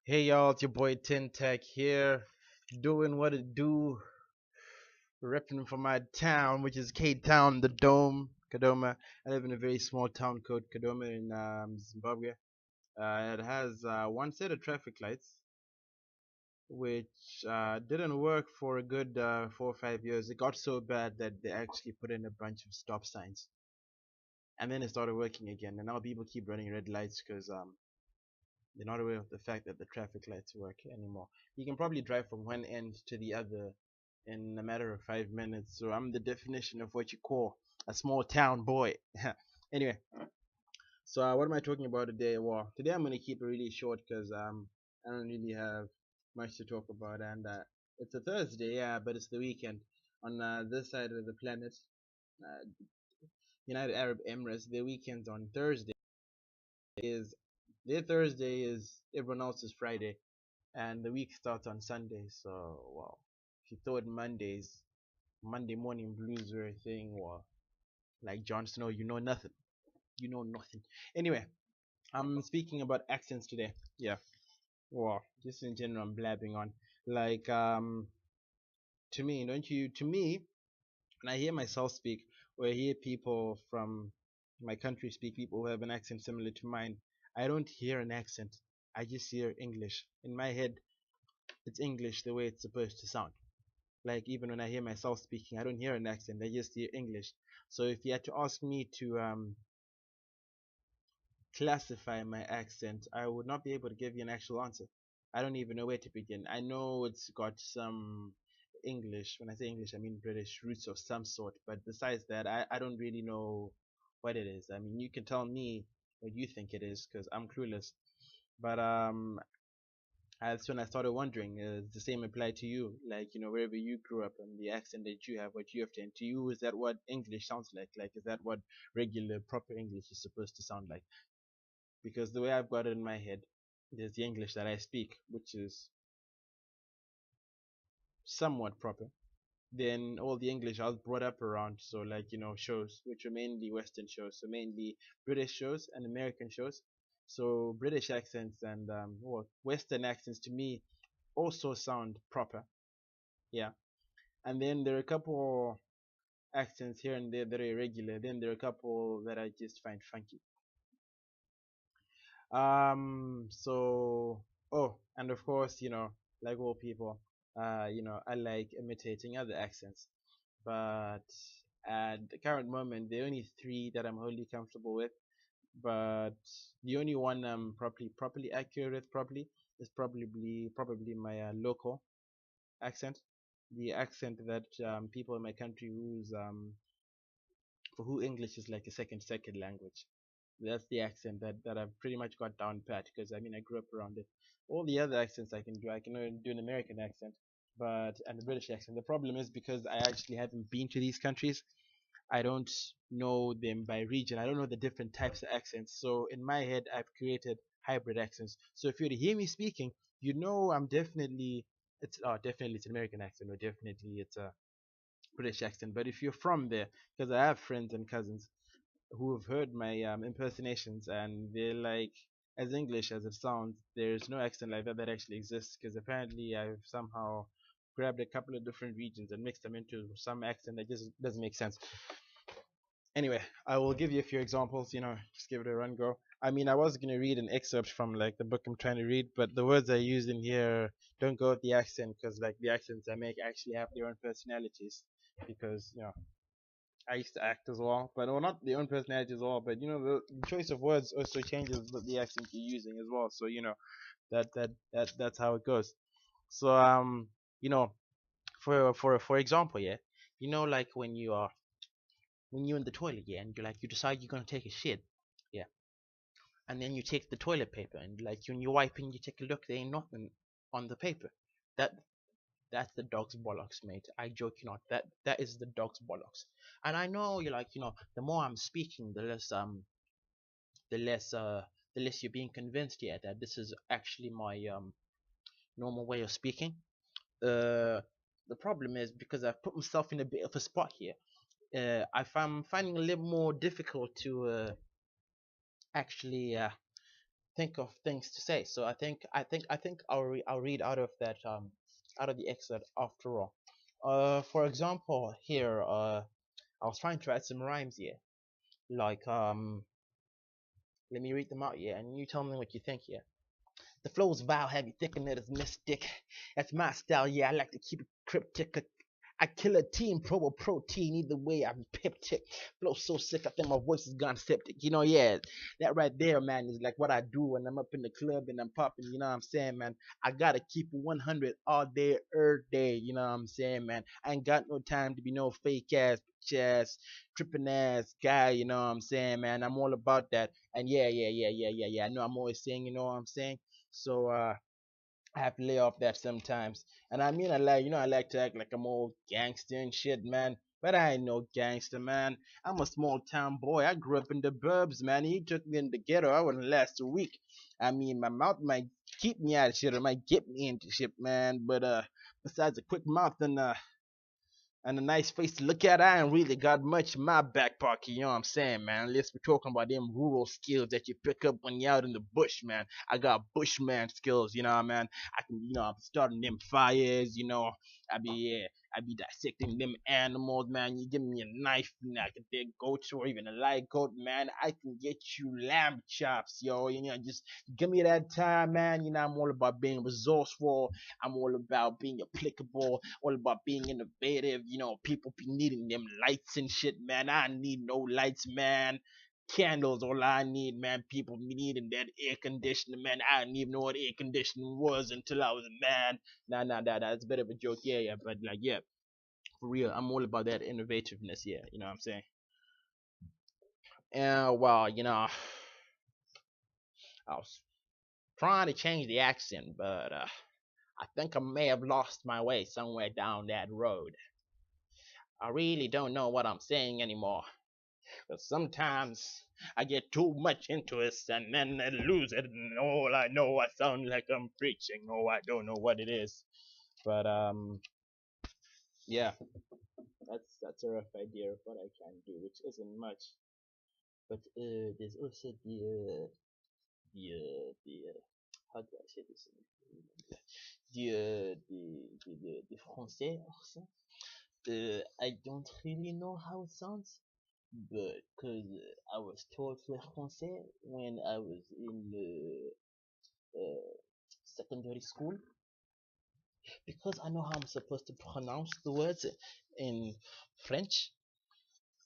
Hey y'all, it's your boy Tin Tech here, doing what it do, repping for my town, which is Cape Town, the Dome, Kadoma. I live in a very small town called Kadoma in Zimbabwe. It has one set of traffic lights, which didn't work for a good 4 or 5 years. It got so bad that they actually put in a bunch of stop signs, and then it started working again. And now people keep running red lights because they're not aware of the fact that the traffic lights work anymore. You can probably drive from one end to the other in a matter of 5 minutes. So I'm the definition of what you call a small town boy. Anyway, so what am I talking about today? Well, today I'm gonna keep it really short because I don't really have much to talk about, and it's a Thursday, yeah, but it's the weekend on this side of the planet. Uh, United Arab Emirates, their weekends on Thursday is their Thursday is everyone else's Friday, and the week starts on Sunday. So, well, if you thought Monday morning blues were a thing, well, like Jon Snow, you know nothing. You know nothing. Anyway, I'm speaking about accents today. Yeah, well, just in general, I'm blabbing on. Like, to me, don't you? To me, when I hear myself speak, or I hear people from my country speak, people who have an accent similar to mine, I don't hear an accent. I just hear English. In my head, it's English the way it's supposed to sound. Like even when I hear myself speaking, I don't hear an accent. I just hear English. So if you had to ask me to classify my accent, I would not be able to give you an actual answer. I don't even know where to begin. I know it's got some English. When I say English, I mean British roots of some sort. But besides that, I don't really know what it is. I mean, you can tell me what you think it is because I'm clueless. But that's when I started wondering, does the same apply to you? Like, wherever you grew up and the accent that you have, what you have to you, is that what English sounds like? Like, is that what regular, proper English is supposed to sound like? Because the way I've got it in my head, there's the English that I speak, which is somewhat proper. Then all the English I was brought up around, so like, shows, which were mainly Western shows, so mainly British shows and American shows. So British accents and Western accents to me also sound proper. Yeah. And then there are a couple accents here and there that are irregular. Then there are a couple that I just find funky. So, oh, and of course, like all people, I like imitating other accents. But at the current moment, there are only three that I'm wholly comfortable with. But the only one I'm properly accurate with, probably, is probably my local accent, the accent that people in my country who's for who English is like a second language. That's the accent that I've pretty much got down pat because I mean I grew up around it. All the other accents I can do, I can only do an American accent, but and the British accent. The problem is because I actually haven't been to these countries. I don't know them by region. I don't know the different types of accents. So in my head, I've created hybrid accents. So if you were to hear me speaking, I'm definitely it's an American accent or definitely it's a British accent. But if you're from there, because I have friends and cousins who have heard my impersonations and they're like, as English as it sounds, there's no accent like that that actually exists because apparently I've somehow grabbed a couple of different regions and mixed them into some accent that just doesn't make sense. Anyway, I will give you a few examples, just give it a run go. I mean, I was going to read an excerpt from like the book I'm trying to read, but the words I use in here don't go with the accent because like the accents I make actually have their own personalities because, I used to act as well, but well, not their own personality as well, but the choice of words also changes the accent you're using as well. So, that's how it goes. So, you know, for example, yeah, like when you're in the toilet, yeah, and you decide you're gonna take a shit, yeah, and then you take the toilet paper and like when you're wiping, you take a look, there ain't nothing on the paper. That that's the dog's bollocks, mate. I joke you not. That is the dog's bollocks. And I know you're like, the more I'm speaking, the less the less you're being convinced, yeah, that this is actually my normal way of speaking. Uh, the problem is because I've put myself in a bit of a spot here. I'm finding it a little more difficult to actually think of things to say. So I think I'll read out of that out of the excerpt after all. For example, here I was trying to write some rhymes here. Like let me read them out, yeah, and you tell me what you think, yeah. The flow's vile, heavy, thick, and it is mystic. That's my style, yeah. I like to keep it cryptic. I kill a team, pro or protein. Either way, I'm pip tick. Flow so sick, I think my voice has gone septic. Yeah, that right there, man, is like what I do when I'm up in the club and I'm popping. You know what I'm saying, man? I gotta keep it 100 all day, every day. You know what I'm saying, man? I ain't got no time to be no fake ass, bitch ass, tripping ass guy. You know what I'm saying, man? I'm all about that. And yeah. I know I'm always saying, you know what I'm saying? So I have to lay off that sometimes. And I mean, I like to act like I'm all gangster and shit, man. But I ain't no gangster, man. I'm a small town boy. I grew up in the burbs, man. He took me in the ghetto. I wouldn't last a week. I mean, my mouth might keep me out of shit or might get me into shit, man. But besides a quick mouth and a nice face to look at, I ain't really got much in my back pocket, you know what I'm saying, man? Unless we're talking about them rural skills that you pick up when you're out in the bush, man. I got bushman skills, you know, man. I can, I'm starting them fires, I be, yeah, I be dissecting them animals, man. You give me a knife, and I can take goats or even a light goat, man. I can get you lamb chops, yo. Just give me that time, man. I'm all about being resourceful. I'm all about being applicable, all about being innovative. People be needing them lights and shit, man. I need no lights, man. Candles, all I need, man. People be needing that air conditioner, man. I didn't even know what air conditioning was until I was a man. Nah. It's a bit of a joke, yeah. But like, yeah, for real, I'm all about that innovativeness, yeah. You know what I'm saying? And well, I was trying to change the accent, but I think I may have lost my way somewhere down that road. I really don't know what I'm saying anymore. But sometimes I get too much into it and then I lose it, and all I know I sound like I'm preaching. Oh, I don't know what it is. But yeah, that's a rough idea of what I can do, which isn't much. But there's also the how do I say this? The français also. I don't really know how it sounds, but because I was taught le français when I was in the secondary school, because I know how I'm supposed to pronounce the words in French.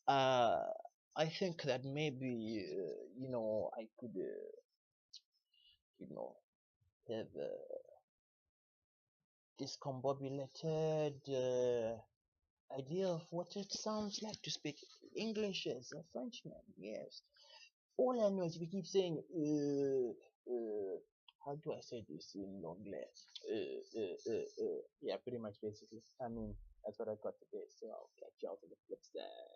Uh, I think that maybe I could you know have discombobulated idea of what it sounds like to speak English as a Frenchman. Yes. All I know is we keep saying, how do I say this in Anglais? Yeah, pretty much basically. I mean, that's what I got today, so I'll catch y'all to the flip side.